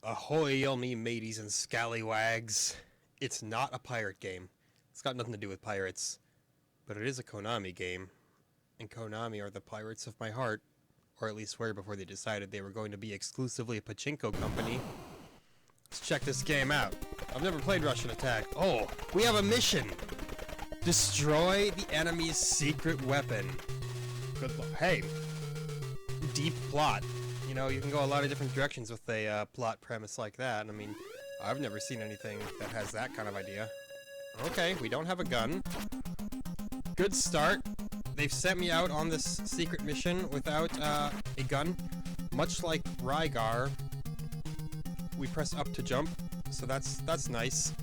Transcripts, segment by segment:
Ahoy, all me mateys and scallywags. It's not a pirate game. It's got nothing to do with pirates. But it is a Konami game. And Konami are the pirates of my heart. Or at least were before they decided they were going to be exclusively a pachinko company. Let's check this game out. I've never played Russian A Tack. Oh, we have a mission! Destroy the enemy's secret weapon. Good luck. Hey! Deep plot. You know, you can go a lot of different directions with a plot premise like that. I mean, I've never seen anything that has that kind of idea. Okay, we don't have a gun. Good start. They've sent me out on this secret mission without a gun. Much like Rygar, we press up to jump, so that's nice.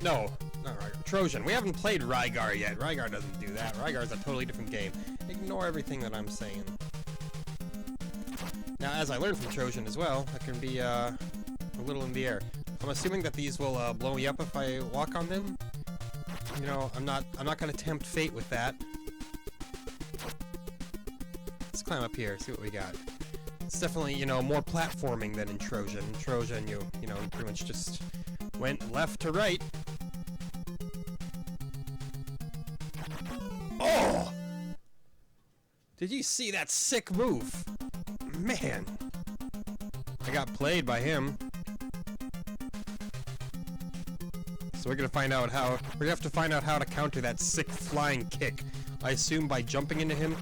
No, not Rygar. Trojan. We haven't played Rygar yet. Rygar doesn't do that. Rygar's a totally different game. Ignore everything that I'm saying. Now, as I learned from Trojan as well, I can be a little in the air. I'm assuming that these will blow me up if I walk on them. You know, I'm not gonna tempt fate with that. Let's climb up here, see what we got. It's definitely, you know, more platforming than in Trojan. In Trojan, you know, you pretty much just went left to right. Oh! Did you see that sick move? Man, I got played by him. So we're gonna have to find out how to counter that sick flying kick. I assume by jumping into him,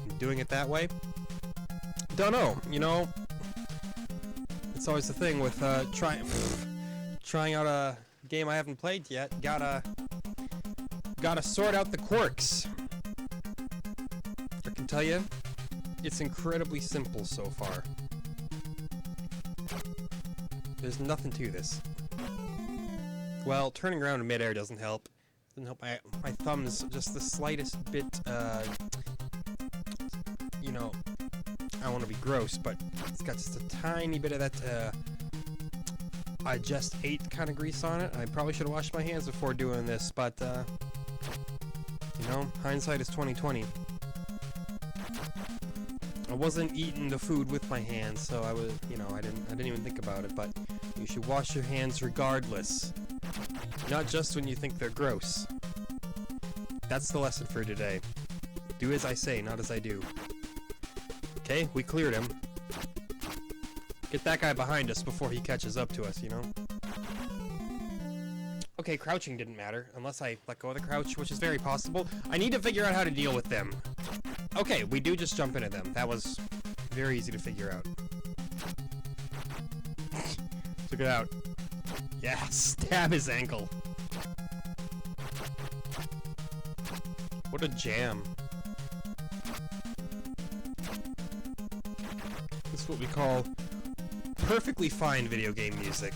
and doing it that way. Don't know. You know, it's always the thing with trying out a game I haven't played yet. Gotta sort out the quirks. I can tell you, it's incredibly simple so far. There's nothing to this. Well, turning around in midair doesn't help. Doesn't help my thumbs just the slightest bit, you know, I don't want to be gross, but it's got just a tiny bit of that, I just ate kind of grease on it. I probably should have washed my hands before doing this, but, you know, hindsight is 20/20. I wasn't eating the food with my hands, so I was, you know, I didn't even think about it, but you should wash your hands regardless. Not just when you think they're gross. That's the lesson for today. Do as I say, not as I do. Okay, we cleared him. Get that guy behind us before he catches up to us, you know? Okay, crouching didn't matter, unless I let go of the crouch, which is very possible. I need to figure out how to deal with them. Okay, we do just jump into them. That was very easy to figure out. Check it out. Yeah, stab his ankle. What a jam. This is what we call perfectly fine video game music.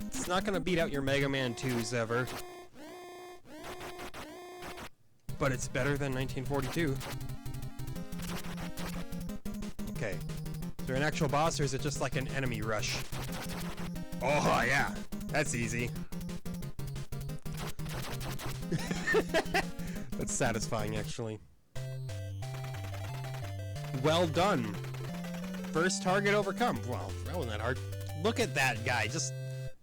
It's not gonna beat out your Mega Man 2s ever. But it's better than 1942. Okay. Is there an actual boss or is it just like an enemy rush? Oh yeah, that's easy. That's satisfying, actually. Well done. First target overcome. Well, that wasn't that hard. Look at that guy. Just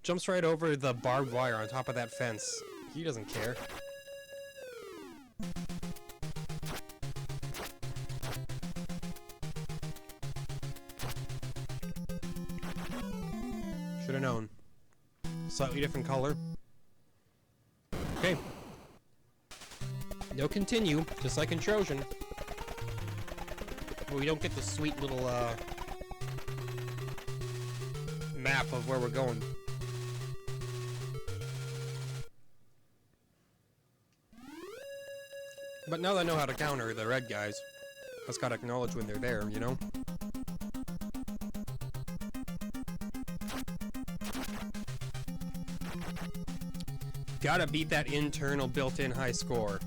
jumps right over the barbed wire on top of that fence. He doesn't care. Should have known. Slightly different color. Okay. No continue, just like in Trojan. But we don't get the sweet little map of where we're going. But now that I know how to counter the red guys, I just gotta acknowledge when they're there, you know? Gotta beat that internal built-in high score.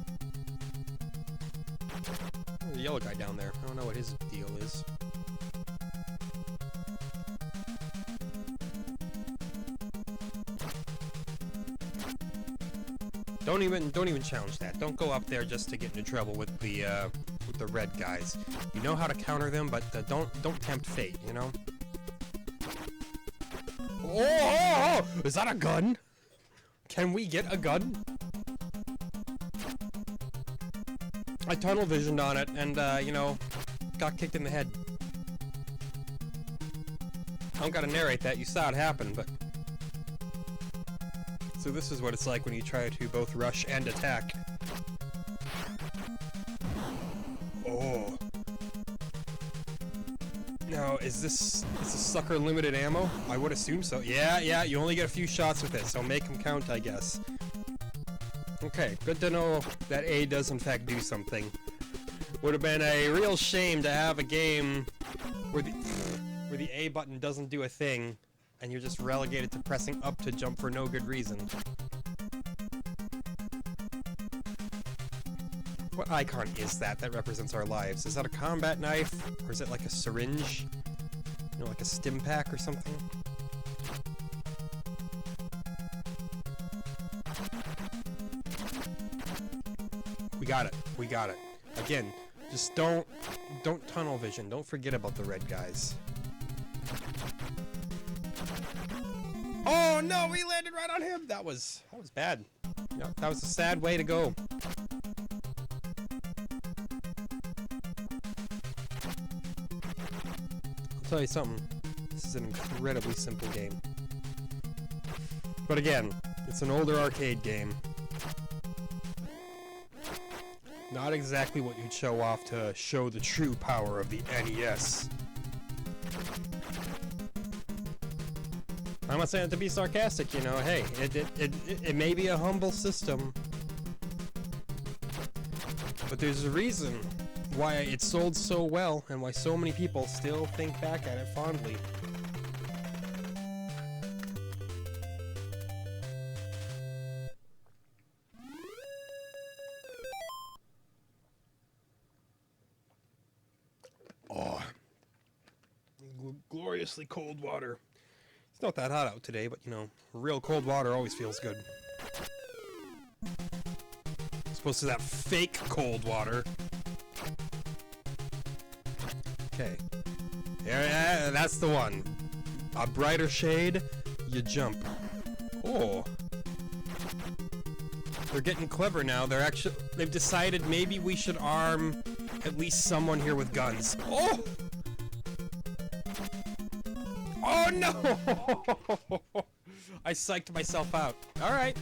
There's a yellow guy down there. I don't know what his deal is. Don't even challenge that. Don't go up there just to get into trouble with the the red guys. You know how to counter them, but don't tempt fate, you know? Oh! Is that a gun? Can we get a gun? I tunnel visioned on it and, you know, got kicked in the head. I don't gotta narrate that, you saw it happen, but... So this is what it's like when you try to both rush and attack. Oh. Now, is this sucker limited ammo? I would assume so. Yeah, you only get a few shots with it, so make them count, I guess. Okay, good to know that A does in fact do something. Would have been a real shame to have a game where the A button doesn't do a thing, and you're just relegated to pressing up to jump for no good reason. What icon is that represents our lives? Is that a combat knife? Or is it like a syringe? You know, like a stim pack or something? We got it. We got it. Again, just don't tunnel vision. Don't forget about the red guys. Oh no, we landed right on him! That was bad. Yep, that was a sad way to go. I'll tell you something. This is an incredibly simple game. But again, it's an older arcade game. Not exactly what you'd show off to show the true power of the NES. I'm not saying it to be sarcastic, you know, hey, it may be a humble system, but there's a reason why it sold so well and why so many people still think back at it fondly. Oh, gloriously cold water. It's not that hot out today, but you know, real cold water always feels good. As opposed to that fake cold water. Okay. Yeah, that's the one. A brighter shade, you jump. Oh. They're getting clever now. They've decided maybe we should arm at least someone here with guns. Oh! Oh no! I psyched myself out. Alright.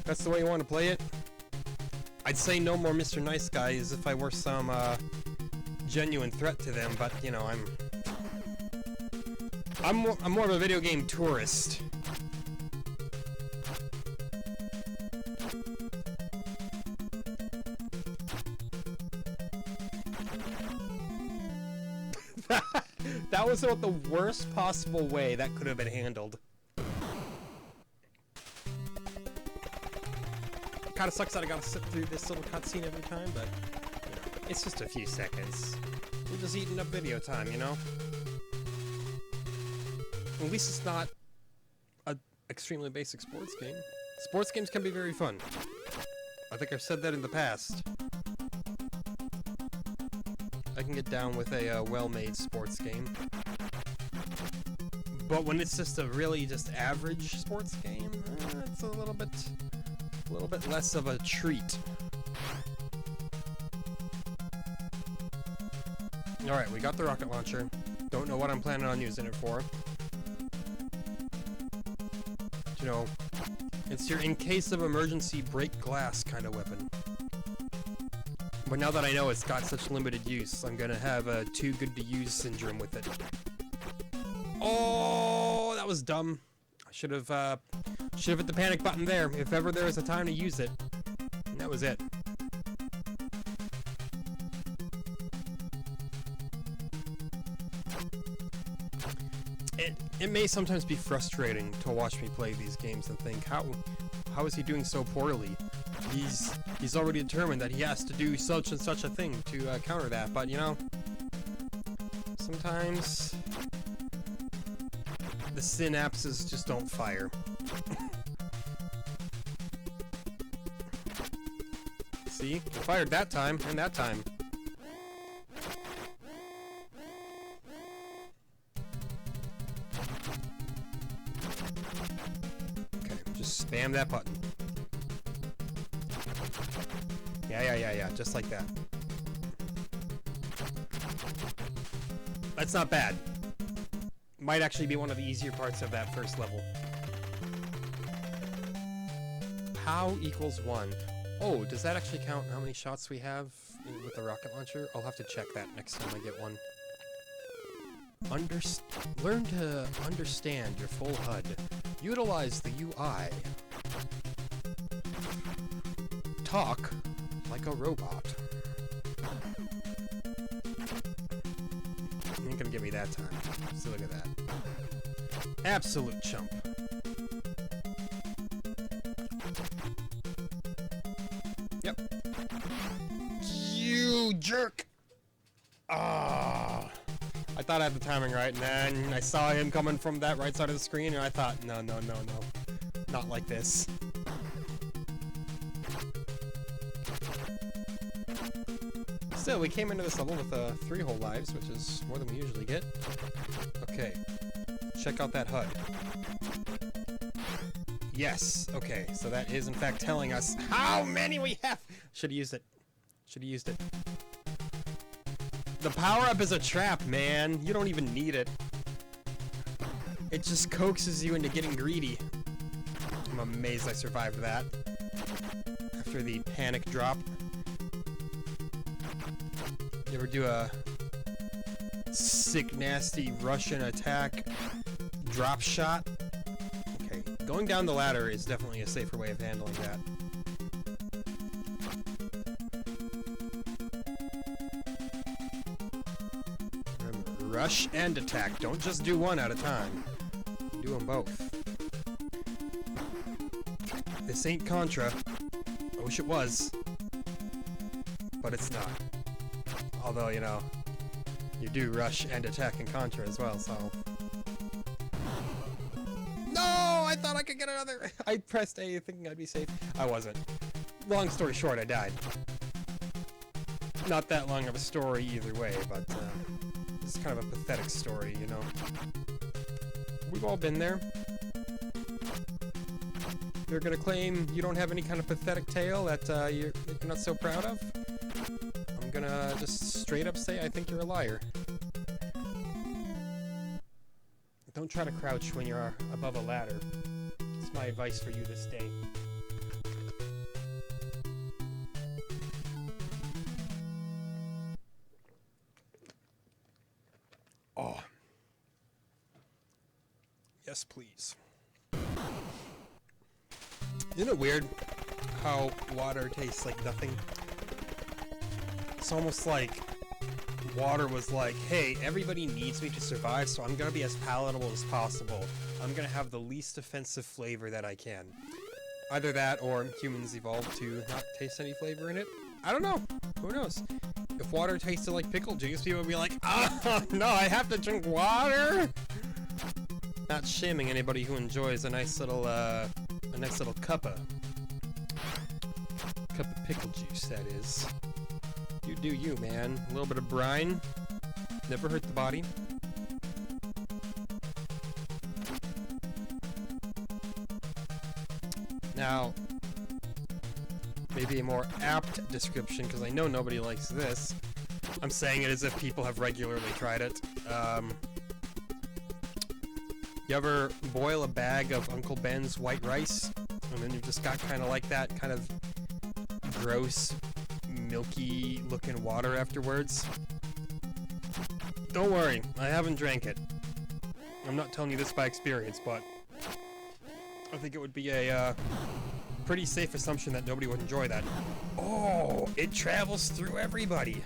That's the way you want to play it. I'd say no more Mr. Nice Guy as if I were some genuine threat to them, but you know, I'm more of a video game tourist. That was about the worst possible way that could have been handled. Kinda sucks that I gotta sit through this little cutscene every time, but you know, it's just a few seconds. We're just eating up video time, you know? At least it's not an extremely basic sports game. Sports games can be very fun. I think I've said that in the past. I can get down with a well-made sports game. But when it's just a really just average sports game, it's a little bit less of a treat. Alright, we got the rocket launcher. Don't know what I'm planning on using it for. You know, it's your in case of emergency break glass kind of weapon. But now that I know it's got such limited use, I'm gonna have a too good to use syndrome with it. Oh, that was dumb. I should have hit the panic button there, if ever there was a time to use it. And that was it. It may sometimes be frustrating to watch me play these games and think, how is he doing so poorly? He's already determined that he has to do such and such a thing to counter that, but you know, sometimes the synapses just don't fire. See? It fired that time, and that time. Okay, just spam that button. Yeah, just like that. That's not bad. Might actually be one of the easier parts of that first level. Pow equals 1. Oh, does that actually count how many shots we have with the rocket launcher? I'll have to check that next time I get one. Learn to understand your full HUD. Utilize the UI. Talk like a robot. You ain't gonna give me that time. So look at that. Absolute chump. Yep. You jerk! Ah. I thought I had the timing right, and then I saw him coming from that right side of the screen, and I thought, no. Not like this. Still, we came into this level with 3 whole lives, which is more than we usually get. Okay. Check out that HUD. Yes. Okay, so that is in fact telling us how many we have. Should have used it. The power-up is a trap, man. You don't even need it. It just coaxes you into getting greedy. I'm amazed I survived that. After the panic drop. You ever do a sick, nasty Russian A Tack drop shot? Okay, going down the ladder is definitely a safer way of handling that. Remember, rush and attack. Don't just do one at a time. Do them both. This ain't Contra. I wish it was. But it's not. Although, you know, you do rush and attack in Contra as well, so... No! I thought I could get another... I pressed A thinking I'd be safe. I wasn't. Long story short, I died. Not that long of a story either way, but it's kind of a pathetic story, you know. We've all been there. You're gonna claim you don't have any kind of pathetic tale that you're not so proud of? I'm gonna just straight up say I think you're a liar. Don't try to crouch when you're above a ladder. It's my advice for you this day. Oh. Yes, please. Isn't it weird how water tastes like nothing? It's almost like water was like, hey, everybody needs me to survive, so I'm gonna be as palatable as possible. I'm gonna have the least offensive flavor that I can. Either that, or humans evolved to not taste any flavor in it. I don't know. Who knows? If water tasted like pickle juice, people would be like, oh, no, I have to drink water? Not shaming anybody who enjoys a nice little cup of pickle juice, that is. You do you, man. A little bit of brine. Never hurt the body. Now, maybe a more apt description, because I know nobody likes this. I'm saying it as if people have regularly tried it. You ever boil a bag of Uncle Ben's white rice, and then you've just got kind of like that kind of gross, milky looking water afterwards? Don't worry, I haven't drank it. I'm not telling you this by experience, but I think it would be a pretty safe assumption that nobody would enjoy that. Oh, it travels through everybody.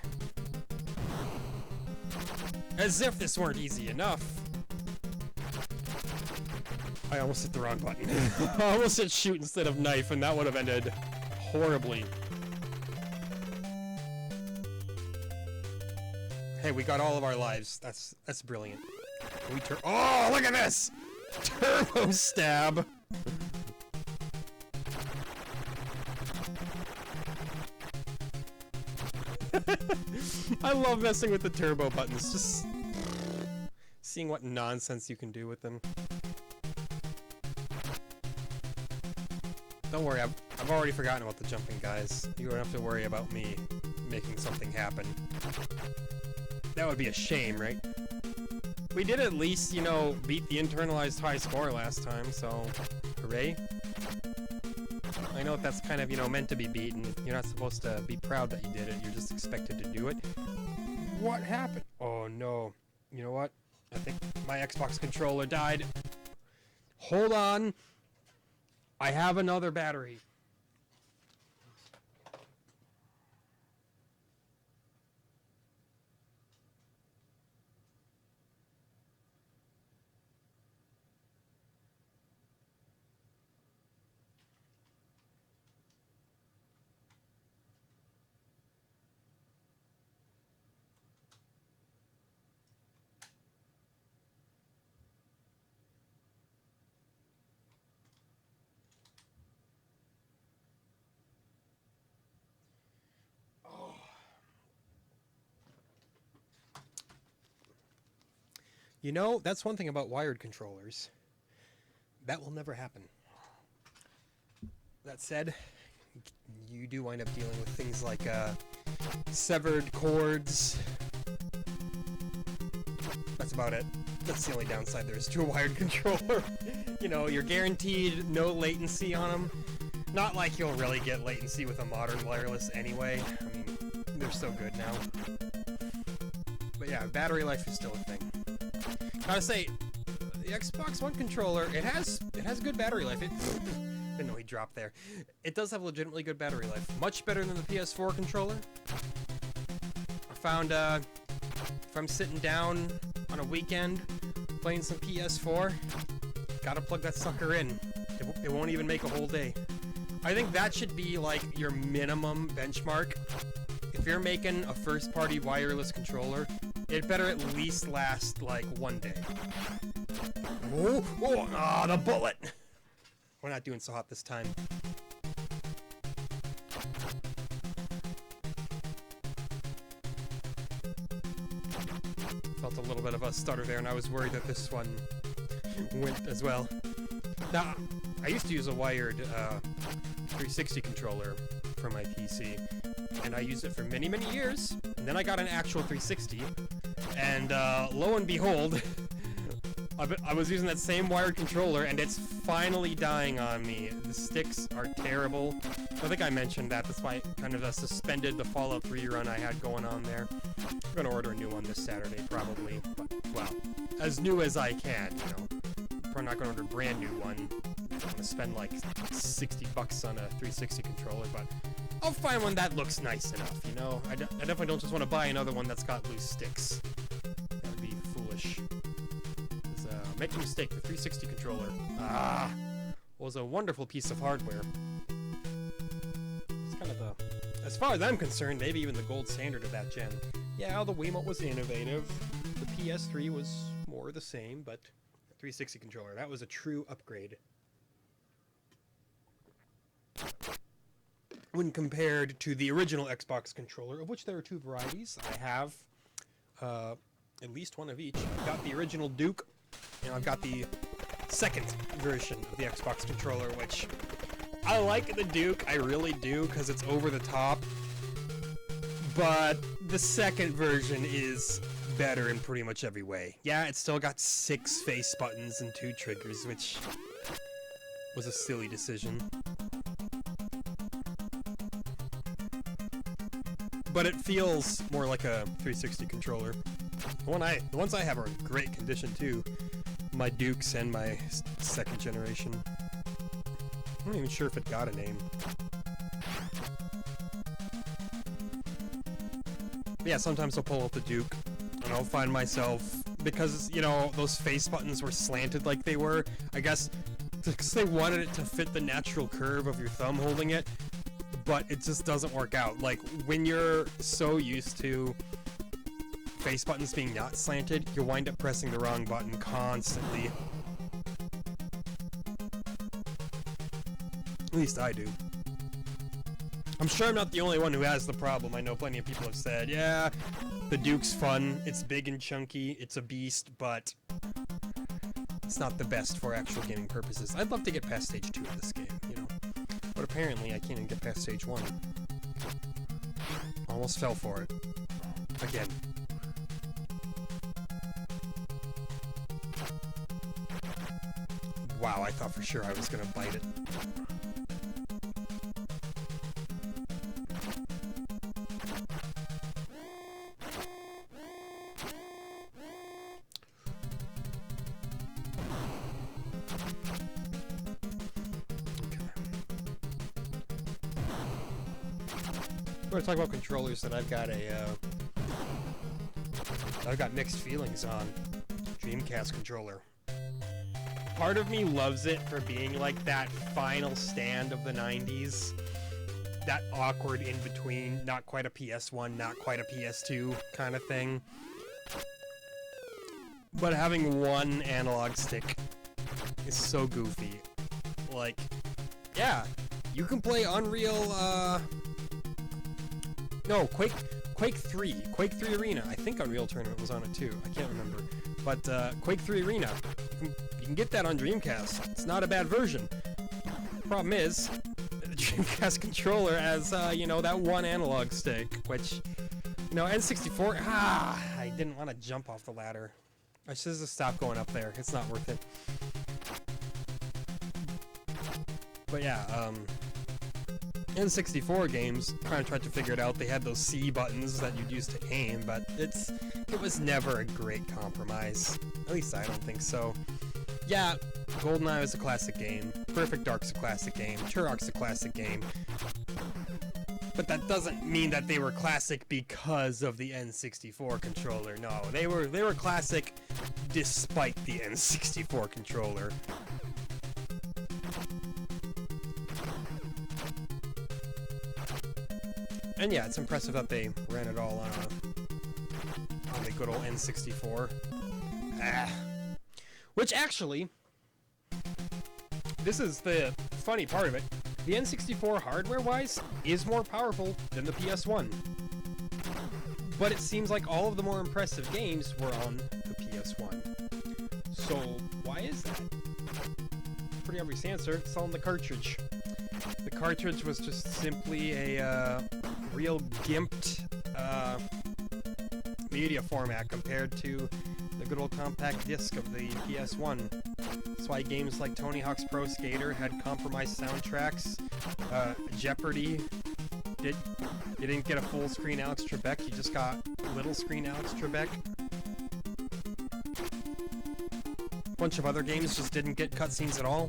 As if this weren't easy enough. I almost hit the wrong button. I almost hit shoot instead of knife, and that would have ended horribly. Hey, we got all of our lives. That's brilliant. Oh, look at this! Turbo stab! I love messing with the turbo buttons, just seeing what nonsense you can do with them. Don't worry, I've already forgotten about the jumping, guys. You don't have to worry about me making something happen. That would be a shame, right? We did at least, you know, beat the internalized high score last time, so hooray. I know that's kind of, you know, meant to be beaten. You're not supposed to be proud that you did it, you're just expected to do it. What happened? Oh no. You know what? I think my Xbox controller died. Hold on. I have another battery. You know, that's one thing about wired controllers. That will never happen. That said, you do wind up dealing with things like severed cords. That's about it. That's the only downside there is to a wired controller. You know, you're guaranteed no latency on them. Not like you'll really get latency with a modern wireless anyway. I mean, they're so good now. But yeah, battery life is still a thing. Gotta say, the Xbox One controller, it has good battery life. Didn't know he dropped there. It does have legitimately good battery life. Much better than the PS4 controller. I found, if I'm sitting down on a weekend playing some PS4, gotta plug that sucker in. It won't even make a whole day. I think that should be, like, your minimum benchmark. If you're making a first-party wireless controller, it better at least last, like, one day. Oh, the bullet! We're not doing so hot this time. Felt a little bit of a stutter there, and I was worried that this one went as well. Now, I used to use a wired 360 controller for my PC, and I used it for many, many years. And then I got an actual 360, and lo and behold, I was using that same wired controller, and it's finally dying on me. The sticks are terrible. I think I mentioned that. That's why I kind of suspended the Fallout 3 run I had going on there. I'm going to order a new one this Saturday, probably. But, well, as new as I can, you know. Probably not going to order a brand new one. I'm going to spend like $60 on a 360 controller, but I'll find one that looks nice enough, you know? I definitely don't just want to buy another one that's got loose sticks. That would be foolish. Make a mistake, the 360 controller was a wonderful piece of hardware. It's kind of the, as far as I'm concerned, maybe even the gold standard of that gen. Yeah, the Wiimote was innovative, the PS3 was more the same, but the 360 controller, that was a true upgrade. When compared to the original Xbox controller, of which there are two varieties. I have at least one of each. I've got the original Duke, and I've got the second version of the Xbox controller, which I like the Duke, I really do, because it's over the top. But the second version is better in pretty much every way. Yeah, it's still got 6 face buttons and 2 triggers, which was a silly decision. But it feels more like a 360 controller. The ones I have are in great condition too. My Dukes and my second generation. I'm not even sure if it got a name. But yeah, sometimes I'll pull out the Duke and I'll find myself, because, you know, those face buttons were slanted like they were, I guess, because they wanted it to fit the natural curve of your thumb holding it, but it just doesn't work out. Like, when you're so used to face buttons being not slanted, you wind up pressing the wrong button constantly. At least I do. I'm sure I'm not the only one who has the problem. I know plenty of people have said, yeah, the Duke's fun, it's big and chunky, it's a beast, but it's not the best for actual gaming purposes. I'd love to get past stage 2 of this game, you know, but apparently I can't even get past stage 1. Almost fell for it. Again. Wow, I thought for sure I was gonna bite it. We're gonna talk about controllers that I've got mixed feelings on. Dreamcast controller. Part of me loves it for being like that final stand of the 90s. That awkward in-between, not quite a PS1, not quite a PS2 kind of thing. But having one analog stick is so goofy. Like, yeah, you can play Unreal, no, Quake 3 Arena. I think Unreal Tournament was on it too. I can't remember. But Quake 3 Arena, you can get that on Dreamcast. It's not a bad version. Problem is, the Dreamcast controller has, you know, that one analog stick, which, you know, N64, I didn't want to jump off the ladder. I should just stop going up there. It's not worth it. But yeah, N64 games, kind of tried to figure it out. They had those C buttons that you'd use to aim, but it was never a great compromise. At least I don't think so. Yeah, GoldenEye was a classic game. Perfect Dark's a classic game. Turok's a classic game. But that doesn't mean that they were classic because of the N64 controller. No, they were classic despite the N64 controller. And yeah, it's impressive that they ran it all on the good old N64. Which actually, this is the funny part of it. The N64 hardware-wise is more powerful than the PS1. But it seems like all of the more impressive games were on the PS1. So why is that? Pretty obvious answer, it's on the cartridge. The cartridge was just simply a real gimped media format compared to the good old compact disc of the PS1. That's why games like Tony Hawk's Pro Skater had compromised soundtracks. Jeopardy! You didn't get a full screen Alex Trebek, you just got little screen Alex Trebek. A bunch of other games just didn't get cutscenes at all.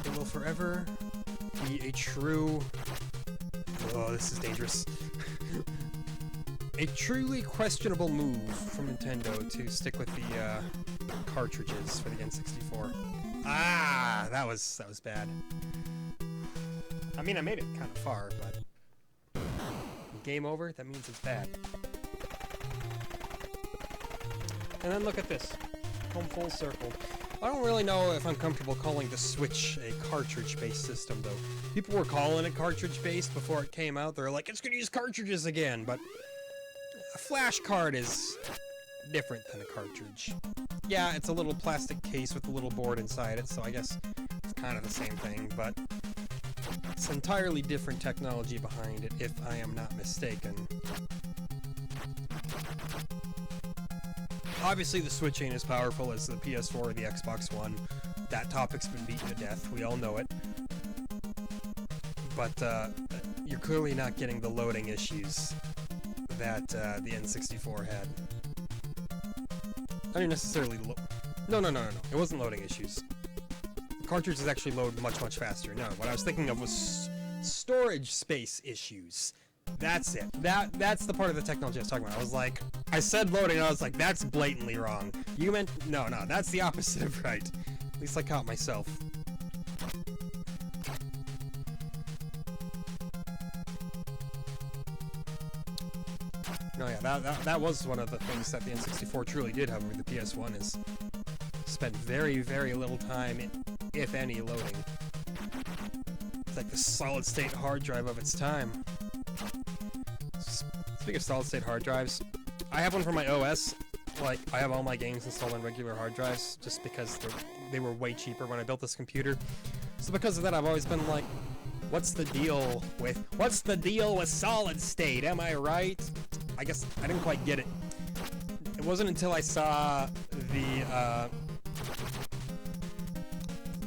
It will forever be a true... Oh, this is dangerous. A truly questionable move from Nintendo to stick with the cartridges for the N64. That was bad. I mean, I made it kind of far, but game over, that means it's bad. And then look at this. Home full circle. I don't really know if I'm comfortable calling the Switch a cartridge-based system, though. People were calling it cartridge-based before it came out. They're like, it's gonna use cartridges again, but a flash card is different than a cartridge. Yeah, it's a little plastic case with a little board inside it, so I guess it's kind of the same thing, but it's entirely different technology behind it, if I am not mistaken. Obviously, the Switch ain't as powerful as the PS4 or the Xbox One. That topic's been beaten to death. We all know it. But you're clearly not getting the loading issues that the N64 had. I didn't necessarily No. It wasn't loading issues. The cartridges actually load much, much faster. No, what I was thinking of was storage space issues. That's it. That's the part of the technology I was talking about. I was like, I said loading, and I was like, that's blatantly wrong. You meant, no, that's the opposite of right. At least I caught myself. No, yeah, that was one of the things that the N64 truly did have over the PS1 is spent very, very little time, if any, loading. the solid-state hard drive of its time. Speaking of solid-state hard drives, I have one for my OS. Like, I have all my games installed on regular hard drives, just because they were way cheaper when I built this computer. So because of that, I've always been like, what's the deal with solid state? Am I right? I guess I didn't quite get it. It wasn't until I saw the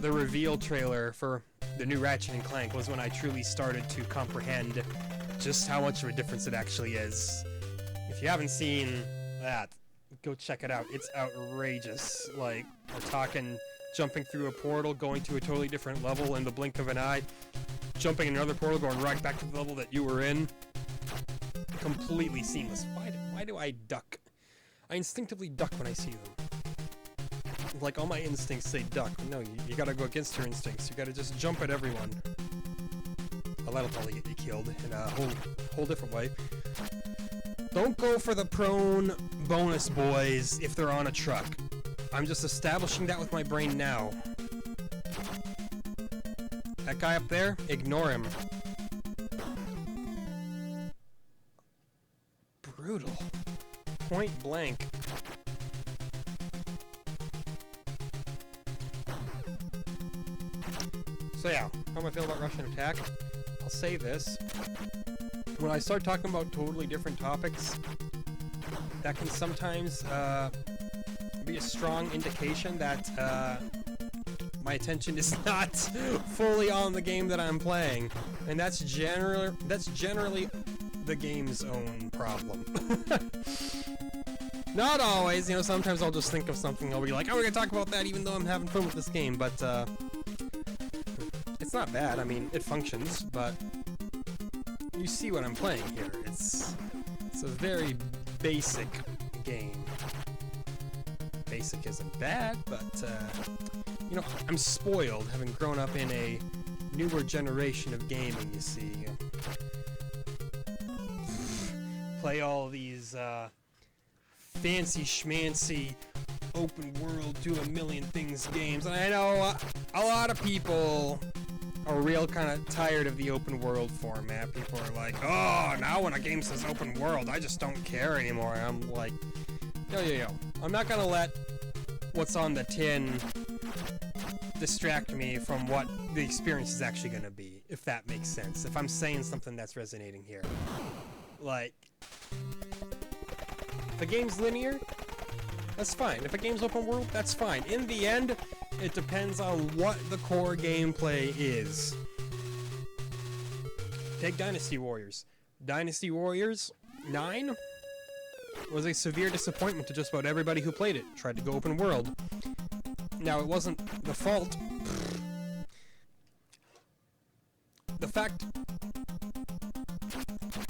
reveal trailer for the new Ratchet and Clank was when I truly started to comprehend just how much of a difference it actually is. If you haven't seen that, go check it out. It's outrageous. Like, we're talking jumping through a portal, going to a totally different level in the blink of an eye, jumping in another portal, going right back to the level that you were in. Completely seamless. Why do I duck? I instinctively duck when I see them. Like, all my instincts say duck. No, you gotta go against your instincts. You gotta just jump at everyone. Well, that'll probably get you killed in a whole different way. Don't go for the prone bonus boys if they're on a truck. I'm just establishing that with my brain now. That guy up there, ignore him. Brutal. Point blank. So yeah, how am I feeling about Russian A Tack? I'll say this. When I start talking about totally different topics, that can sometimes be a strong indication that my attention is not fully on the game that I'm playing, and that's generally the game's own problem. Not always, you know. Sometimes I'll just think of something. I'll be like, "Oh, we're gonna talk about that," even though I'm having fun with this game. But it's not bad. I mean, it functions, but you see what I'm playing here. It's a very basic game. Basic isn't bad, but you know, I'm spoiled having grown up in a newer generation of gaming. You see, play all these fancy schmancy open world do a million things games, and I know a lot of people are real kind of tired of the open world format. People are like, oh, now when a game says open world, I just don't care anymore. And I'm like, yo. I'm not gonna let what's on the tin distract me from what the experience is actually gonna be, if that makes sense. If I'm saying something that's resonating here. Like, if a game's linear, that's fine. If a game's open world, that's fine. In the end, it depends on what the core gameplay is. Take Dynasty Warriors. Dynasty Warriors 9 was a severe disappointment to just about everybody who played it. Tried to go open world. Now, it wasn't the fault. The fact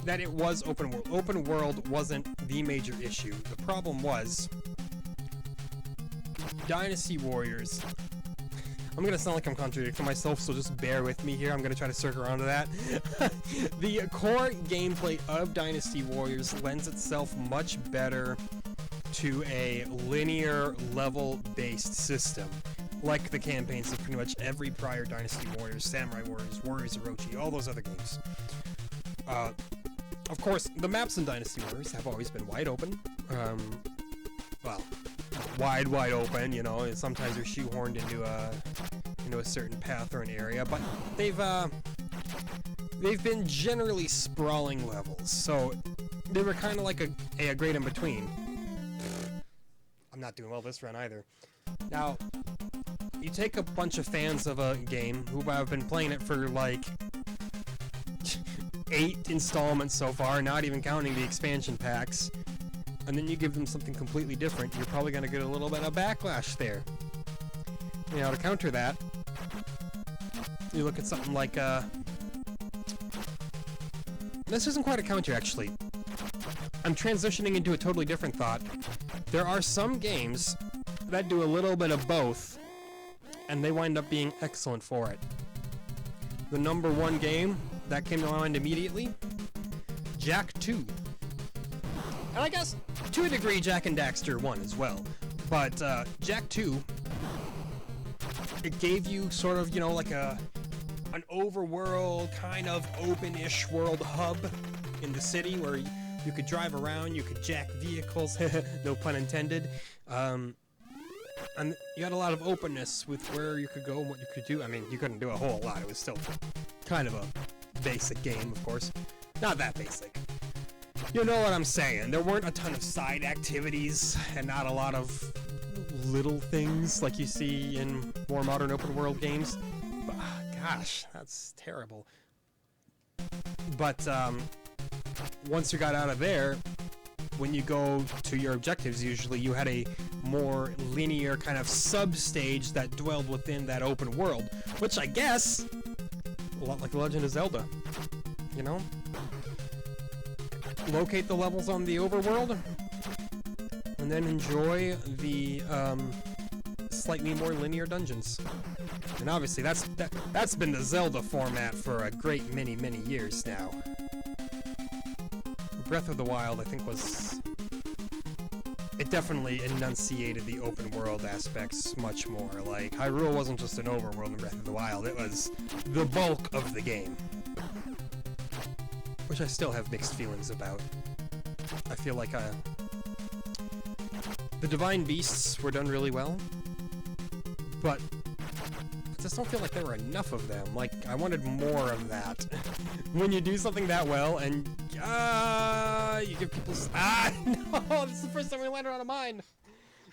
that it was open world. Open world wasn't the major issue. The problem was Dynasty Warriors. I'm gonna sound like I'm contradicting myself, so just bear with me here. I'm gonna try to circle around to that. The core gameplay of Dynasty Warriors lends itself much better to a linear level-based system, like the campaigns of pretty much every prior Dynasty Warriors, Samurai Warriors, Warriors Orochi, all those other games. Of course, the maps in Dynasty Warriors have always been wide open. Well, wide open, you know, and sometimes they're shoehorned into a certain path or an area, but they've been generally sprawling levels, so they were kind of like a great in between. I'm not doing well this run either. Now, you take a bunch of fans of a game who have been playing it for like 8 installments so far, not even counting the expansion packs, and then you give them something completely different, you're probably going to get a little bit of backlash there. You know, to counter that, you look at something like, this isn't quite a counter, actually. I'm transitioning into a totally different thought. There are some games that do a little bit of both, and they wind up being excellent for it. The number one game that came to mind immediately, Jak 2. And I guess, to a degree, Jak and Daxter 1 as well. But Jak 2, it gave you sort of, you know, like a an overworld, kind of open-ish world hub in the city where you could drive around, you could jack vehicles, no pun intended. And you had a lot of openness with where you could go and what you could do. I mean, you couldn't do a whole lot. It was still kind of a basic game, of course. Not that basic. You know what I'm saying. There weren't a ton of side activities and not a lot of little things like you see in more modern open world games. But, gosh, that's terrible. But once you got out of there, when you go to your objectives, usually you had a more linear kind of sub-stage that dwelled within that open world, which I guess, a lot like The Legend of Zelda, you know? Locate the levels on the overworld, and then enjoy the slightly more linear dungeons. And obviously that's been the Zelda format for a great many years now. Breath of the Wild, I think, it definitely enunciated the open world aspects much more. Like, Hyrule wasn't just an overworld in Breath of the Wild, it was the bulk of the game. Which I still have mixed feelings about. I feel like the Divine Beasts were done really well, but I just don't feel like there were enough of them. Like, I wanted more of that. When you do something that well and you give people no, this is the first time we landed on a mine.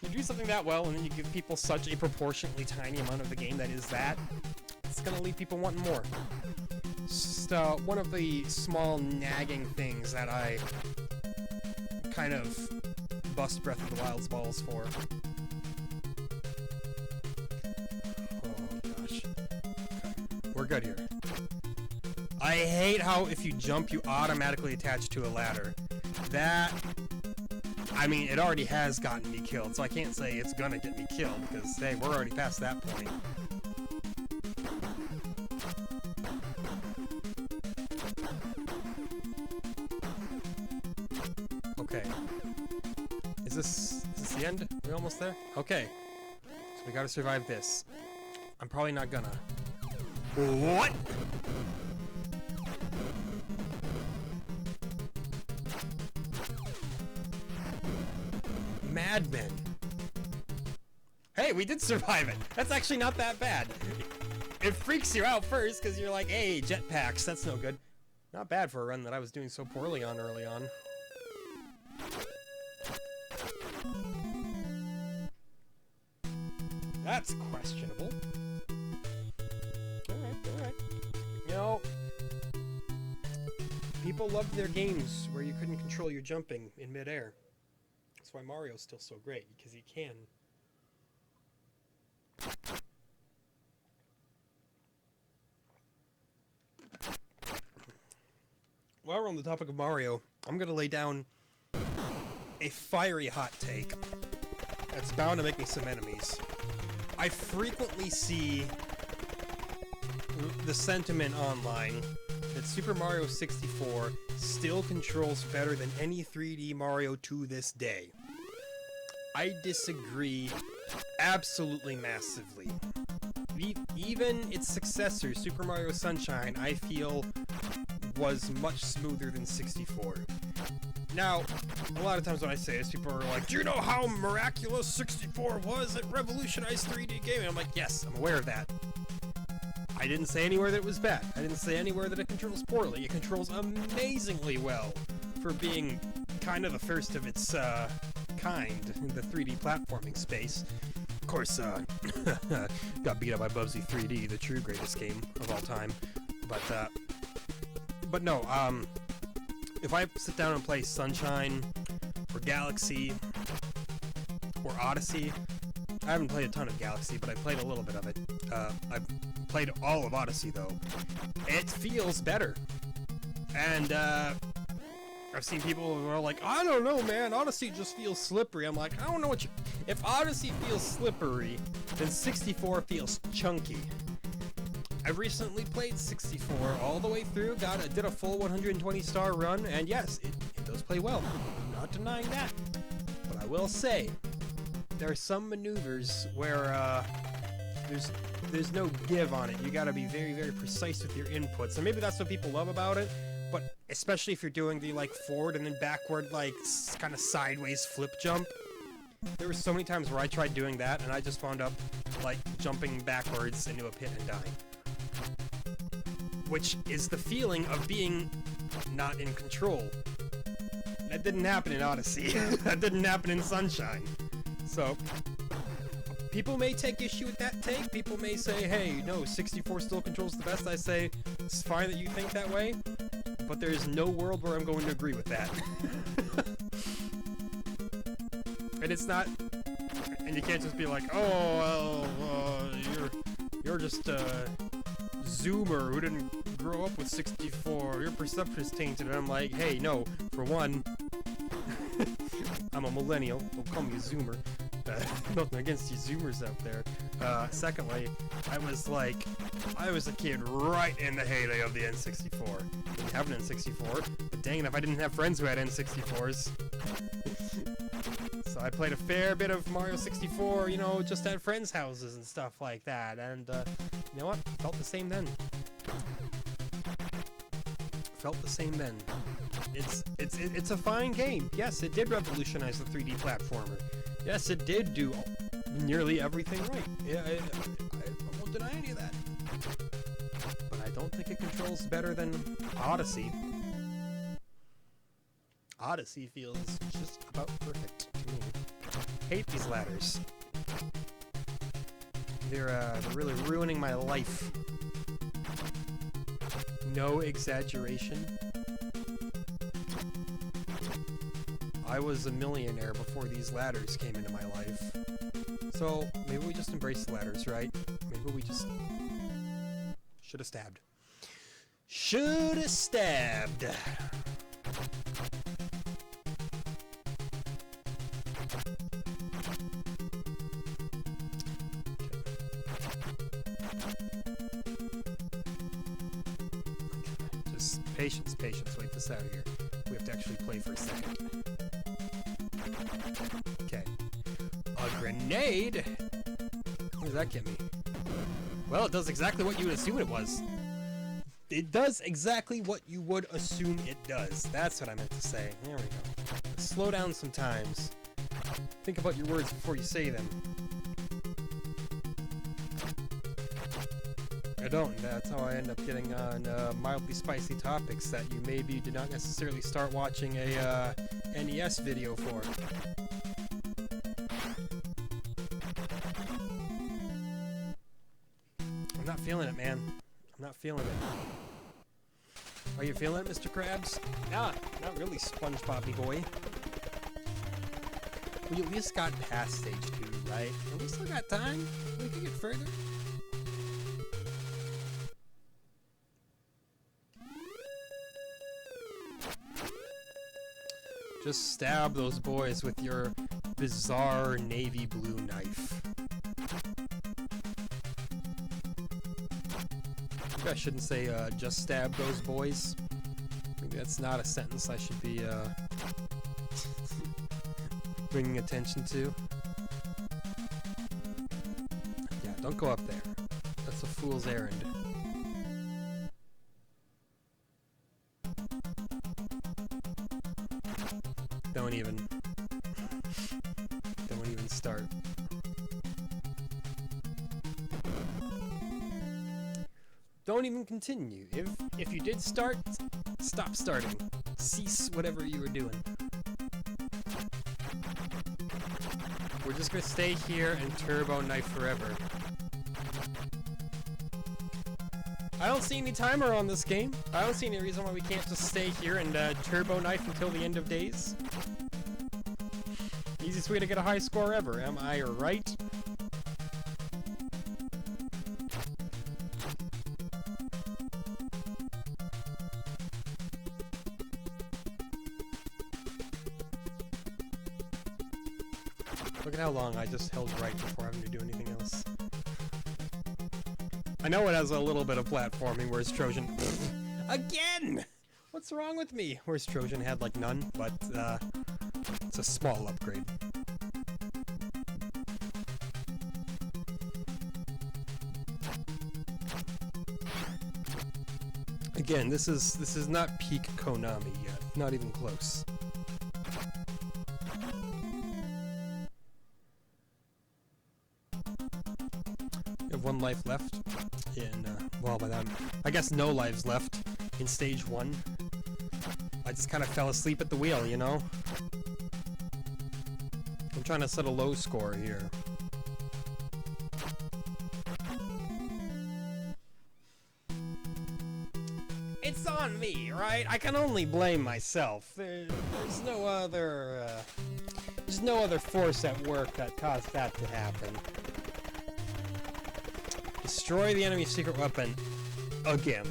You do something that well and then you give people such a proportionately tiny amount of the game that is that, it's gonna leave people wanting more. Just one of the small nagging things that I kind of bust Breath of the Wild's balls for. Oh gosh. We're good here. I hate how if you jump, you automatically attach to a ladder. That, I mean, it already has gotten me killed, so I can't say it's gonna get me killed, because, hey, we're already past that point. Okay. Is this the end? Are we almost there? Okay. So we gotta survive this. I'm probably not gonna. What? Madmen. Hey, we did survive it. That's actually not that bad. It freaks you out first because you're like, hey, jetpacks, that's no good. Not bad for a run that I was doing so poorly on early on. That's questionable. Alright. You know, people loved their games where you couldn't control your jumping in midair. That's why Mario's still so great, because he can. While we're on the topic of Mario, I'm gonna lay down a fiery hot take that's bound to make me some enemies. I frequently see the sentiment online that Super Mario 64 still controls better than any 3D Mario to this day. I disagree absolutely massively. Even its successor, Super Mario Sunshine, I feel was much smoother than 64. Now, a lot of times when I say this, people are like, do you know how miraculous 64 was? It revolutionized 3D gaming. I'm like, yes, I'm aware of that. I didn't say anywhere that it was bad. I didn't say anywhere that it controls poorly. It controls amazingly well for being kind of the first of its kind in the 3D platforming space. Of course, got beat up by Bubsy 3D, the true greatest game of all time. But no, if I sit down and play Sunshine, or Galaxy, or Odyssey, I haven't played a ton of Galaxy, but I played a little bit of it. I've played all of Odyssey, though. It feels better. And, I've seen people who are like, I don't know, man, Odyssey just feels slippery. I'm like, I don't know what you... If Odyssey feels slippery, then 64 feels chunky. I recently played 64 all the way through, did a full 120-star run, and yes, it does play well. I'm not denying that. But I will say, there are some maneuvers where, there's there's no give on it. You gotta be very, very precise with your inputs. And maybe that's what people love about it, but especially if you're doing the, like, forward and then backward, like, kind of sideways flip jump. There were so many times where I tried doing that, and I just wound up, like, jumping backwards into a pit and dying. Which is the feeling of being not in control. That didn't happen in Odyssey. That didn't happen in Sunshine. So, people may take issue with that take. People may say, hey, no, 64 still controls the best. I say, it's fine that you think that way, but there is no world where I'm going to agree with that. And it's not, and you can't just be like, oh, well, you're just a Zoomer who didn't grow up with 64. Your perception is tainted. And I'm like, hey, no, for one, I'm a millennial. Don't call me a Zoomer. Nothing against you Zoomers out there. Secondly, I was a kid right in the heyday of the N64. Didn't have an N64, but dang it if I didn't have friends who had N64s. So I played a fair bit of Mario 64, you know, just at friends' houses and stuff like that, and you know what? Felt the same then. Felt the same then. It's a fine game. Yes, it did revolutionize the 3D platformer. Yes, it did do nearly everything right. Yeah, I won't deny any of that. But I don't think it controls better than Odyssey. Odyssey feels just about perfect to me. Hate these ladders. They're really ruining my life. No exaggeration. I was a millionaire before these ladders came into my life. So, maybe we just embrace the ladders, right? Maybe we just... Shoulda stabbed. Shoulda stabbed! Just patience, wait this out here. We have to actually play for a second. Okay. A grenade? What does that get me? Well, it does exactly what you would assume it was. It does exactly what you would assume it does. That's what I meant to say. There we go. Slow down sometimes. Think about your words before you say them. I don't. That's how I end up getting on mildly spicy topics that you maybe did not necessarily start watching a NES video for. I'm not feeling it, man. I'm not feeling it. Are you feeling it, Mr. Krabs? Nah, not really, SpongeBobby boy. We at least got past stage 2, right? And we still got time. We can get further. Just stab those boys with your bizarre navy blue knife. Maybe I shouldn't say, just stab those boys. Maybe that's not a sentence I should be, bringing attention to. Yeah, don't go up there. That's a fool's errand. Don't even start. Don't even continue. If you did start, stop starting. Cease whatever you were doing. We're just gonna stay here and turbo knife forever. I don't see any timer on this game. I don't see any reason why we can't just stay here and turbo knife until the end of days. Easiest way to get a high score ever, am I right? Look at how long I just held right before having to do anything else. I know it has a little bit of platforming, whereas Trojan... Again! What's wrong with me? Whereas Trojan had, like, none, but, it's a small upgrade. Again, this is not peak Konami yet. Not even close. You have 1 life left in, well, by that, I guess no lives left in stage 1. I just kind of fell asleep at the wheel, you know? I'm trying to set a low score here. It's on me, right? I can only blame myself. There's no other force at work that caused that to happen. Destroy the enemy's secret weapon again.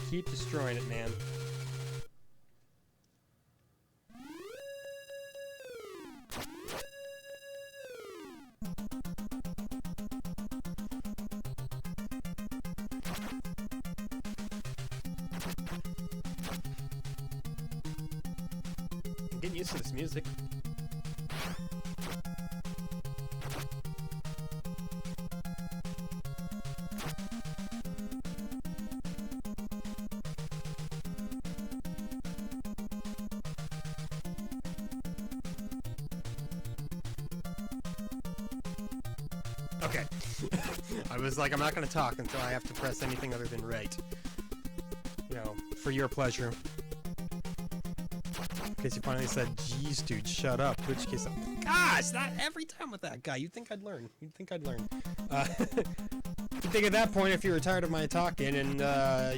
Keep destroying it, man. I'm getting used to this music. Okay. I was like, I'm not going to talk until I have to press anything other than right. You know, for your pleasure. In case you finally said, geez, dude, shut up. In which case, gosh, not every time with that guy. You'd think I'd learn. You'd think I'd learn. You'd think at that point, if you were tired of my talking and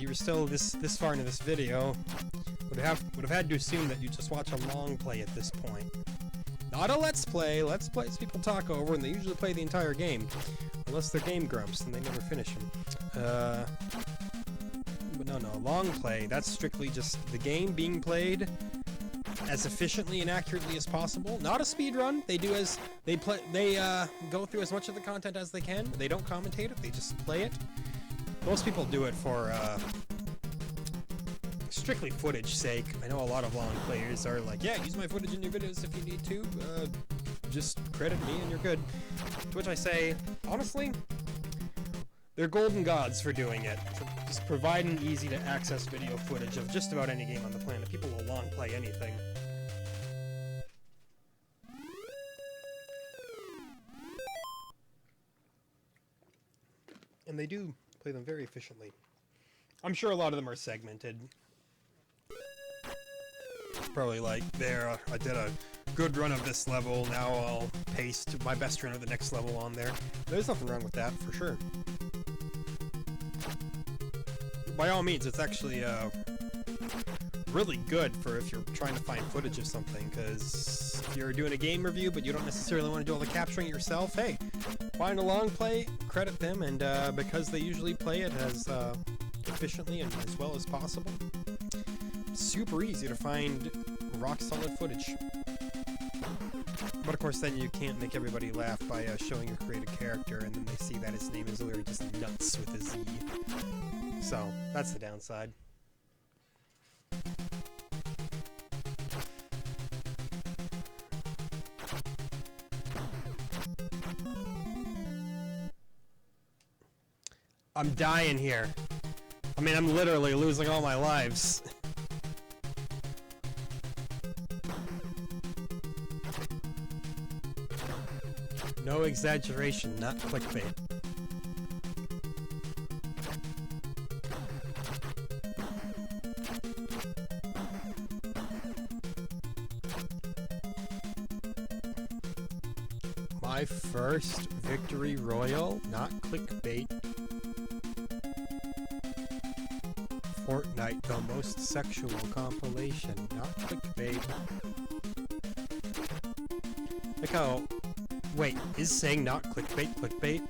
you were still this far into this video, would have had to assume that you just watch a long play at this point. Not a let's play. Let's plays people talk over, and they usually play the entire game. Unless they're game grumps, and they never finish them. But no, long play. That's strictly just the game being played as efficiently and accurately as possible. Not a speed run. They do as they play. They go through as much of the content as they can. They don't commentate it. They just play it. Most people do it for strictly footage sake. I know a lot of long players are like, yeah, use my footage in your videos if you need to. Just credit me and you're good. To which I say, honestly, they're golden gods for doing it. For just providing easy to access video footage of just about any game on the planet. People will long play anything. And they do play them very efficiently. I'm sure a lot of them are segmented. Probably like, there, I did a good run of this level, now I'll paste my best run of the next level on there. There's nothing wrong with that, for sure. By all means, it's actually really good for if you're trying to find footage of something, because if you're doing a game review but you don't necessarily want to do all the capturing it yourself, hey, find a long play, credit them, and because they usually play it as efficiently and as well as possible, super easy to find rock solid footage. But of course then you can't make everybody laugh by showing your created character and then they see that his name is literally just nuts with a Z. So, that's the downside. I'm dying here. I mean, I'm literally losing all my lives. No exaggeration, not clickbait. My first victory royal, not clickbait. Fortnite, the most sexual compilation, not clickbait. Like how... Wait, is saying not clickbait clickbait?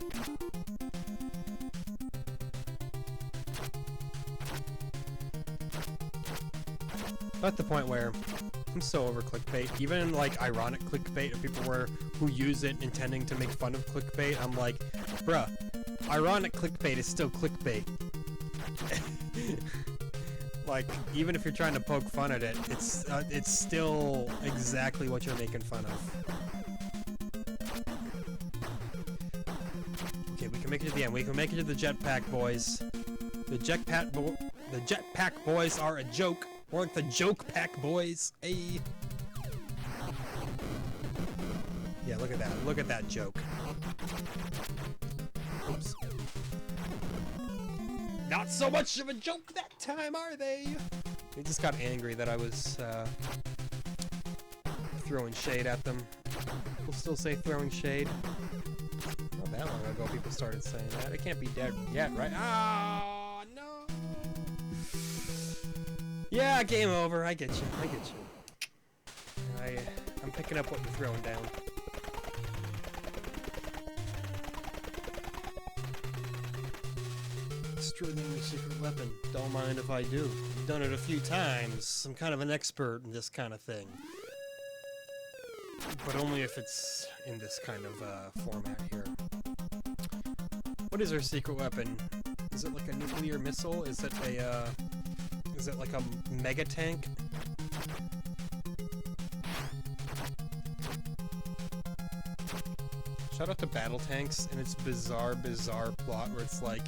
I'm at the point where I'm so over clickbait. Even like ironic clickbait of people who use it intending to make fun of clickbait, I'm like, bruh, ironic clickbait is still clickbait. Like, even if you're trying to poke fun at it, it's still exactly what you're making fun of. Okay, we can make it to the end. We can make it to the jetpack, boys. The Jetpack Boys are a joke. More like the Joke Pack Boys. Hey. Yeah, look at that. Look at that joke. Oops. Not so much of a joke that time, are they? They just got angry that I was throwing shade at them. We'll still say throwing shade. Not that long ago people started saying that. It can't be dead yet, right? Ah, no! Yeah, game over. I get you. I get you. I'm picking up what you're throwing down. Extraordinary secret weapon. Don't mind if I do. I've done it a few times. I'm kind of an expert in this kind of thing. But only if it's in this kind of format here. What is our secret weapon? Is it like a nuclear missile? Is it a, is it like a mega tank? Shout out to Battle Tanks and its bizarre plot where it's like,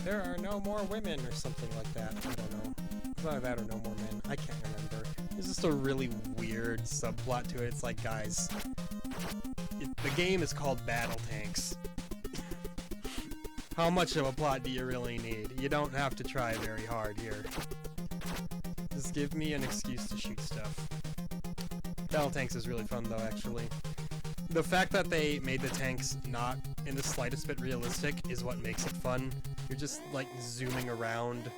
there are no more women or something like that. I don't know. Either that or no more men. I can't remember. There's just a really weird subplot to it. It's like, guys, the game is called Battle Tanks. How much of a plot do you really need? You don't have to try very hard here. Just give me an excuse to shoot stuff. Battle Tanks is really fun though, actually. The fact that they made the tanks not in the slightest bit realistic is what makes it fun. You're just like zooming around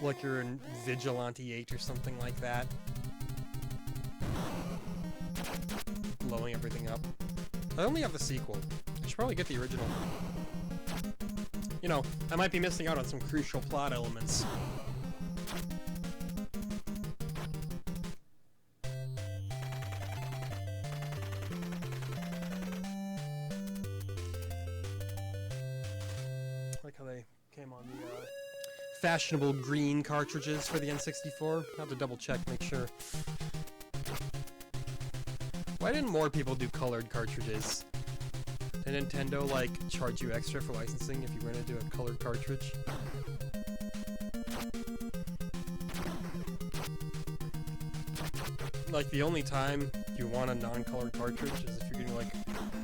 like you're in Vigilante 8 or something like that. Blowing everything up. I only have the sequel. I should probably get the original. You know, I might be missing out on some crucial plot elements. Like how they came on the fashionable green cartridges for the N64. I have to double check, make sure. Why didn't more people do colored cartridges? Did Nintendo, like, charge you extra for licensing if you were to do a colored cartridge? Like, the only time you want a non-colored cartridge is if you're getting, like,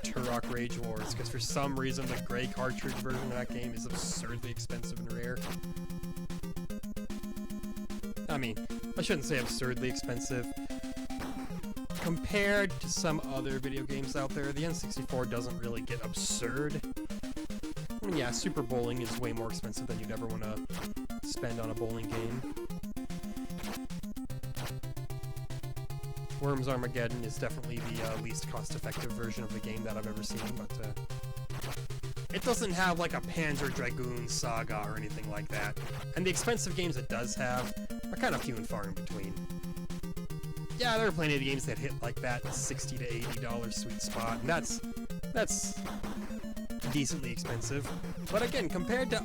Turok Rage Wars, because for some reason the gray cartridge version of that game is absurdly expensive and rare. I mean, I shouldn't say absurdly expensive. Compared to some other video games out there, the N64 doesn't really get absurd. I mean, yeah, Super Bowling is way more expensive than you'd ever want to spend on a bowling game. Worms Armageddon is definitely the least cost-effective version of the game that I've ever seen, but it doesn't have like a Panzer Dragoon Saga or anything like that. And the expensive games it does have are kind of few and far in between. Yeah, there are plenty of games that hit like that $60 to $80 sweet spot, and that's decently expensive. But again, compared to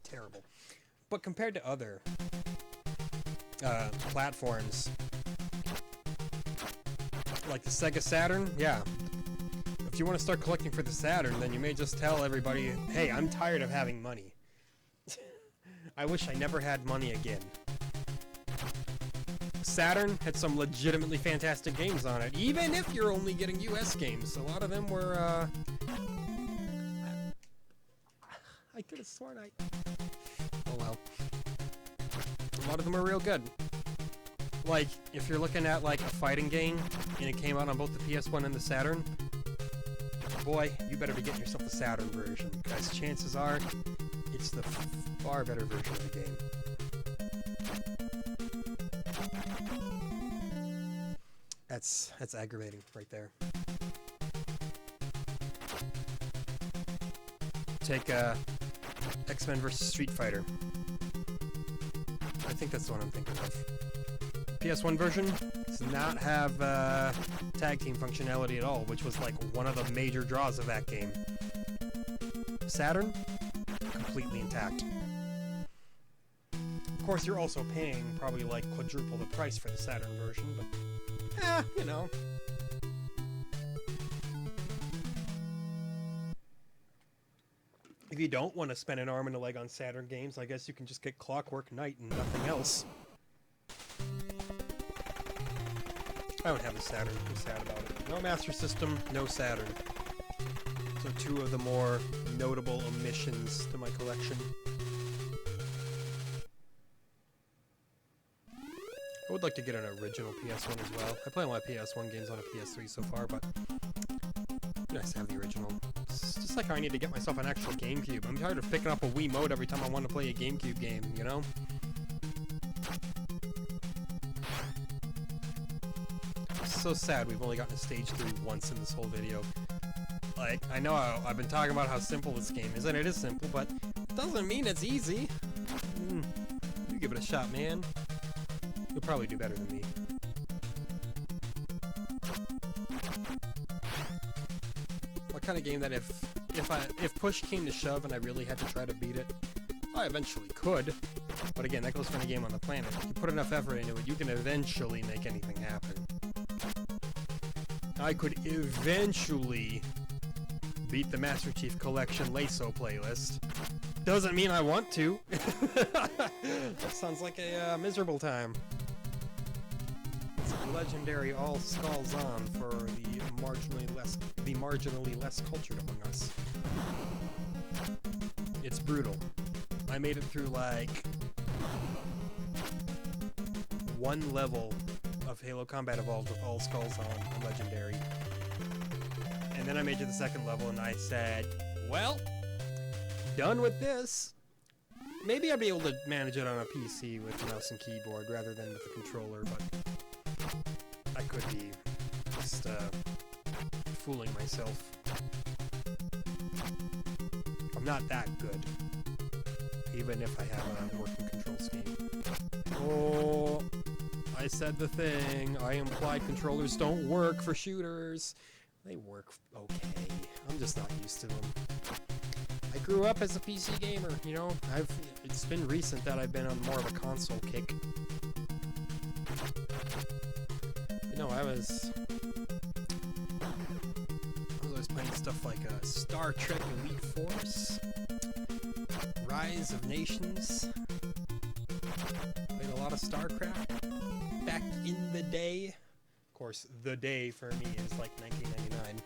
terrible. But compared to other platforms, like the Sega Saturn, yeah. If you want to start collecting for the Saturn, then you may just tell everybody, hey, I'm tired of having money. I wish I never had money again. Saturn had some legitimately fantastic games on it, even if you're only getting US games. A lot of them were, I could have sworn oh well. A lot of them are real good. Like, if you're looking at, like, a fighting game, and it came out on both the PS1 and the Saturn, boy, you better be getting yourself the Saturn version, because chances are, it's the far better version of the game. That's aggravating right there. Take X-Men vs. Street Fighter. I think that's the one I'm thinking of. PS1 version does not have tag team functionality at all, which was like one of the major draws of that game. Saturn, completely intact. Of course, you're also paying probably like quadruple the price for the Saturn version, but you know. if you don't want to spend an arm and a leg on Saturn games, I guess you can just get Clockwork Knight and nothing else. I don't have a Saturn. I'm sad about it. No Master System, no Saturn. So two of the more notable omissions to my collection. I would like to get an original PS1 as well. I play a lot of PS1 games on a PS3 so far, but it'd be nice to have the original. It's just like how I need to get myself an actual GameCube. I'm tired of picking up a Wiimote every time I want to play a GameCube game, you know? It's so sad we've only gotten to stage 3 once in this whole video. Like, I know I've been talking about how simple this game is, and it is simple, but it doesn't mean it's easy. You give it a shot, man. You'll probably do better than me. What kind of game that if push came to shove and I really had to try to beat it, I eventually could. But again, that goes for any game on the planet. If you put enough effort into it, you can eventually make anything happen. I could eventually beat the Master Chief Collection LASO playlist. Doesn't mean I want to. That sounds like a miserable time. It's legendary all skulls on for the marginally less cultured among us. It's brutal. I made it through like one level of Halo Combat Evolved with all skulls on legendary. And then I made it to the second level and I said, well, done with this. Maybe I'd be able to manage it on a PC with mouse and keyboard rather than with a controller, but I could be just fooling myself. I'm not that good, even if I have a working control scheme. Oh, I said the thing. I implied controllers don't work for shooters. They work okay. I'm just not used to them. I grew up as a PC gamer, you know. It's been recent that I've been on more of a console kick. You know, I was always playing stuff like Star Trek Elite Force, Rise of Nations. Played a lot of StarCraft back in the day. Of course, the day for me is like 1999.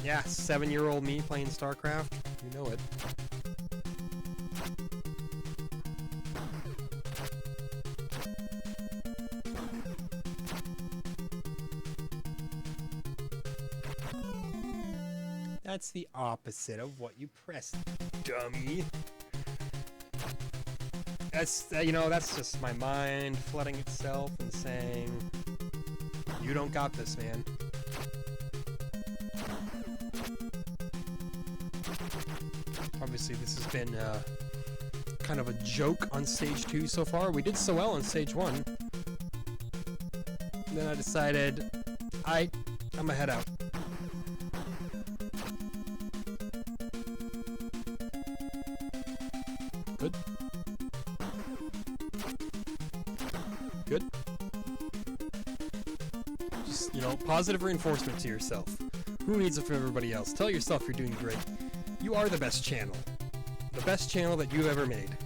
Yeah, 7-year-old me playing StarCraft. You know it. That's the opposite of what you pressed, dummy. That's, you know, that's just my mind flooding itself and saying, you don't got this, man. Obviously, this has been kind of a joke on stage 2 so far. We did so well on stage 1. And then I decided, I'm gonna head out. Good. Good. Just, you know, positive reinforcement to yourself. Who needs it from everybody else? Tell yourself you're doing great. You are the best channel. The best channel that you've ever made.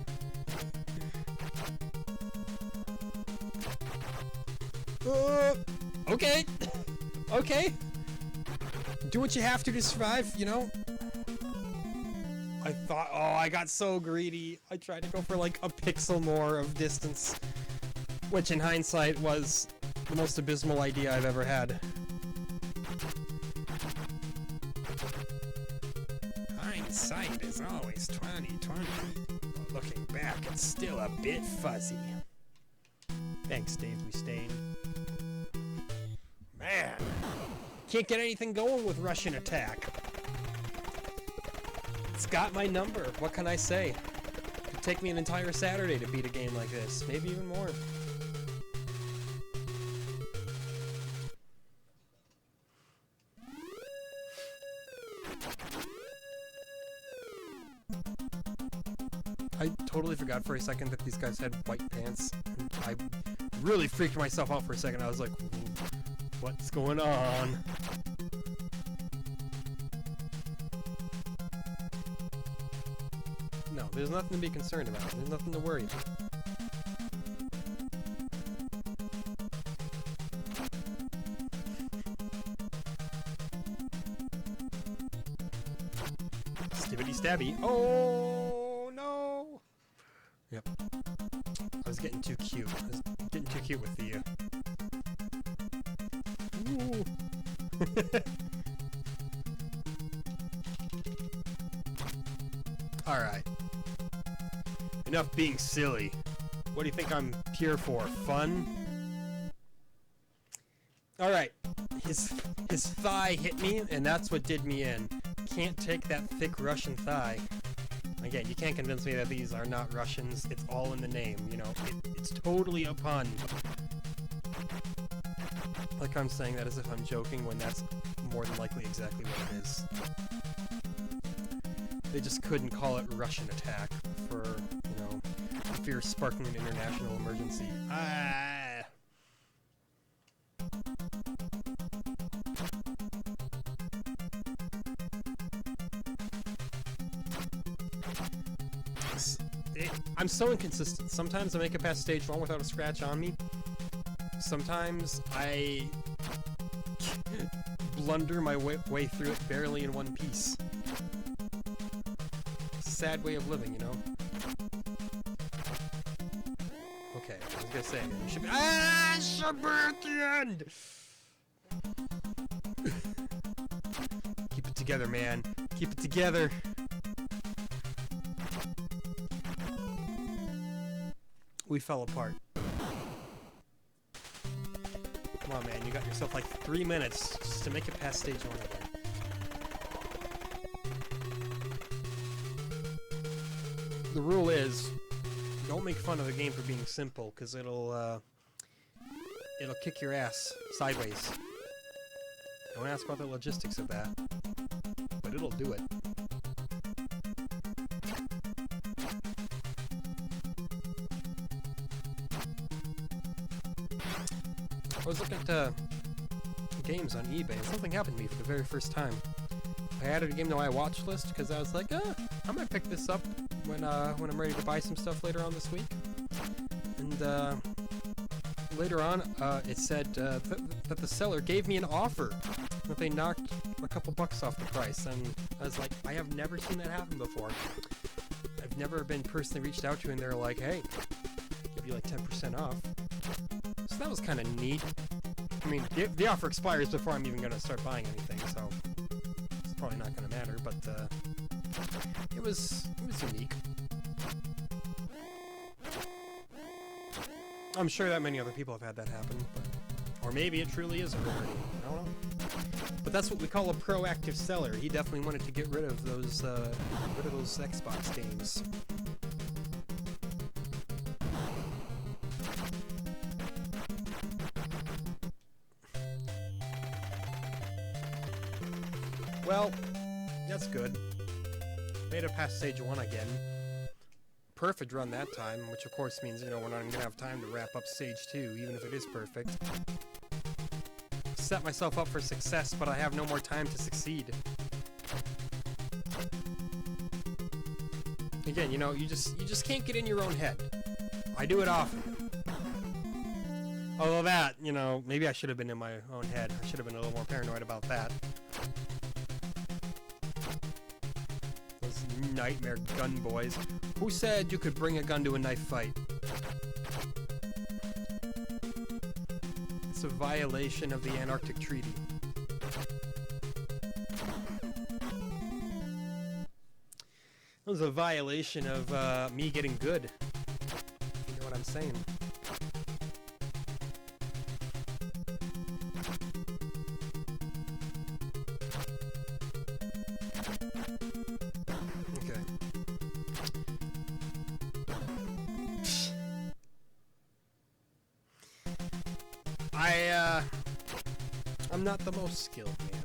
Okay. Okay. Do what you have to survive, you know? I thought, oh, I got so greedy. I tried to go for like a pixel more of distance, which in hindsight was the most abysmal idea I've ever had. Hindsight is always 20/20. Looking back, it's still a bit fuzzy. Thanks, Dave Mustaine. Man, can't get anything going with Russian A Tack. It's got my number. What can I say? It'd take me an entire Saturday to beat a game like this. Maybe even more. I totally forgot for a second that these guys had white pants. I really freaked myself out for a second. I was like, what's going on? There's nothing to be concerned about. There's nothing to worry about. Stibbity stabby. Oh no! Yep. I was getting too cute. I was getting too cute with the Ooh. Alright. Enough being silly. What do you think I'm here for? Fun? Alright. His thigh hit me, and that's what did me in. Can't take that thick Russian thigh. Again, you can't convince me that these are not Russians. It's all in the name, you know. It's totally a pun. Like I'm saying that as if I'm joking when that's more than likely exactly what it is. They just couldn't call it Russian A Tack for, you know, fear of sparking an international emergency. Ah! I'm so inconsistent. Sometimes I make it past stage 1 without a scratch on me. Sometimes I blunder my way through it barely in one piece. It's a sad way of living, you know? Okay, I was gonna say, it should be— ah! It should be at the end! Keep it together, man. Keep it together. We fell apart. Come on, man. You got yourself like 3 minutes just to make it past stage 1 again. The rule is, don't make fun of the game for being simple, because it'll kick your ass sideways. Don't ask about the logistics of that, but it'll do it. I was looking at games on eBay, and something happened to me for the very first time. I added a game to my watch list because I was like, I might pick this up when I'm ready to buy some stuff later on this week. And later on, it said that the seller gave me an offer, that they knocked a couple bucks off the price, and I was like, I have never seen that happen before. I've never been personally reached out to, and they're like, hey, give you like 10% off. So that was kind of neat. I mean, the offer expires before I'm even going to start buying anything, so it's probably not going to matter, but it was unique. I'm sure that many other people have had that happen, but, or maybe it truly is a rarity. I don't know. But that's what we call a proactive seller. He definitely wanted to get rid of those Xbox games. Well, that's good. Made it past stage 1 again. Perfect run that time, which of course means, you know, we're not going to have time to wrap up stage 2, even if it is perfect. Set myself up for success, but I have no more time to succeed. Again, you know, you just can't get in your own head. I do it often. Although that, you know, maybe I should have been in my own head. I should have been a little more paranoid about that. Those nightmare gun boys. Who said you could bring a gun to a knife fight? It's a violation of the Antarctic Treaty. It was a violation of me getting good. You know what I'm saying? Okay. I'm not the most skilled, man.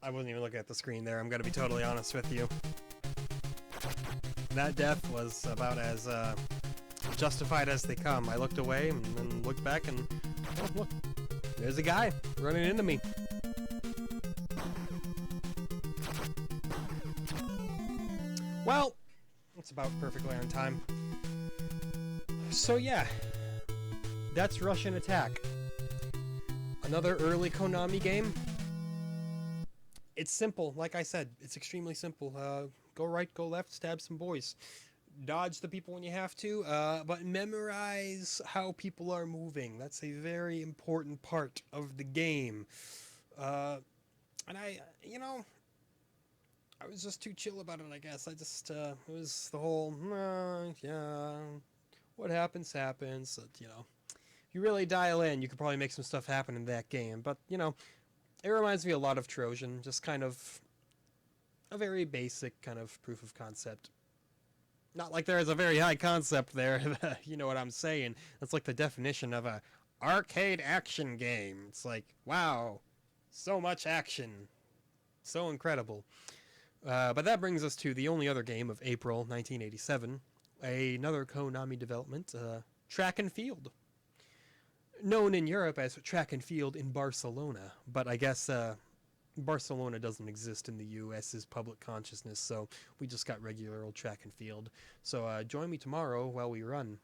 I wasn't even looking at the screen there, I'm gonna be totally honest with you. That death was about as justified as they come. I looked away and then looked back and, oh, look, there's a guy running into me. It's about perfectly on time. So yeah, that's Russian Attack. Another early Konami game. It's simple, like I said, it's extremely simple. Go right, go left, stab some boys. Dodge the people when you have to, but memorize how people are moving. That's a very important part of the game. And I was just too chill about it, I guess. It was the whole, yeah, what happens, happens. If you really dial in, you could probably make some stuff happen in that game. But, it reminds me a lot of Trojan, just kind of a very basic kind of proof of concept. Not like there is a very high concept there, you know what I'm saying. That's like the definition of a arcade action game. It's like, wow, so much action. So incredible. But that brings us to the only other game of April 1987, another Konami development, Track and Field. Known in Europe as Track and Field in Barcelona, but I guess Barcelona doesn't exist in the U.S.'s public consciousness, so we just got regular old Track and Field. So join me tomorrow while we run.